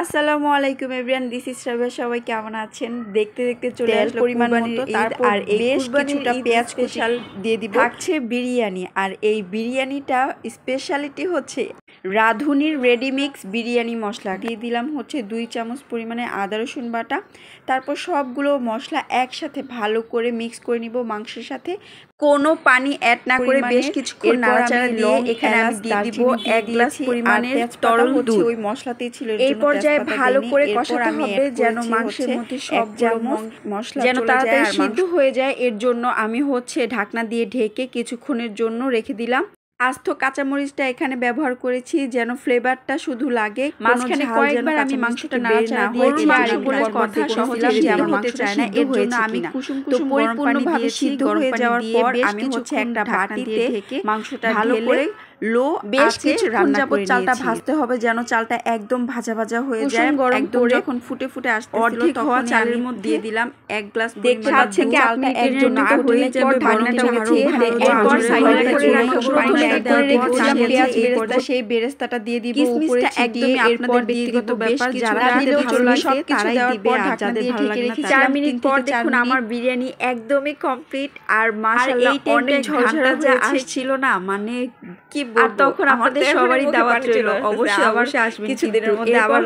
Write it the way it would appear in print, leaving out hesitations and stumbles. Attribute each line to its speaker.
Speaker 1: আসসালামু আলাইকুম everyone, this is Rabiya. সবাই কেমন আছেন? দেখতে দেখতে চলে আসলো পরিমাণ মতো, তারপর আর বেশ কিছুটা পেঁয়াজ স্পেশাল দিয়ে দিব। থাকছে বিরিয়ানি, আর এই বিরিয়ানিটা স্পেশালিটি হচ্ছে রাঁধুনির রেডিমিক্স বিরিয়ানি মশলা। দিয়ে দিলাম হচ্ছে 2 চামচ পরিমাণে আদা রসুন বাটা। তারপর সবগুলো মশলা একসাথে ভালো করে মিক্স করে নিব মাংসের সাথে, কোনো পানি অ্যাড না করে বেশ কিছুক্ষণ নাড়াচাড়া দিয়ে এখানে আমি দিয়ে দিব 1 গ্লাস পরিমাণে তরল দুধ। ওই মশলাতেই ছিল, এই পর্যায়ে ভালো করে কষাতে হবে যেন মাংসের মধ্যে সবগুলো মশলা যেন তাড়াতাড়ি সিদ্ধ হয়ে যায়। এর জন্য আমি হচ্ছে ঢাকনা দিয়ে ঢেকে কিছুক্ষণের জন্য রেখে দিলাম। আস্ত কাঁচামরিচটা এখানে ব্যবহার করেছি যেন ফ্লেভারটা শুধু লাগে। মাঝখানে কয়েকবার আমি মাংসটা নাড়াচাড়া দিয়েছি, আর বলে কথা সহজে যে আমার মাংস চায় না, এর জন্য আমি কুসুম কুসুম গরম পানি দিয়ে সিদ্ধ হয়ে যাওয়ার পর আমি হচ্ছে একটা বাটিতে মাংসটা ভালো করে লো বেশ কিছুক্ষণ যাবত চালটা ভাজতে হবে যেন চালটা একদম ভাজা ভাজা হয়ে যায়। একদম যখন ফুটে ফুটে আসতেছিল তখন চালের মধ্যে দিয়ে দিলাম 1 গ্লাস দেখতে পাচ্ছেন কি চালটা একদম না হয়ে যাবে। ঢাকনাটা উঠিয়ে এরপর সাইডে করে রাখবো। সেই বেরেস্তাটা দিয়ে দিব উপরে ছিটিয়ে। এরপর ব্যক্তিগত ব্যাপার যারা দিলেও চলবে, সবকিছু দেওয়ার পর ঢাকনা দিয়ে ঢেকে রেখে 4 মিনিট পর দেখুন আমার বিরিয়ানি একদমই কমপ্লিট। আর মাশাআল্লাহ অনেক ঝরঝরা যা আসছিল না, মানে কি বলবো, তখন আমাদের সবারই দাওয়াত রইল, অবশ্যই আসবেন কিছুদিনের মধ্যে আবার।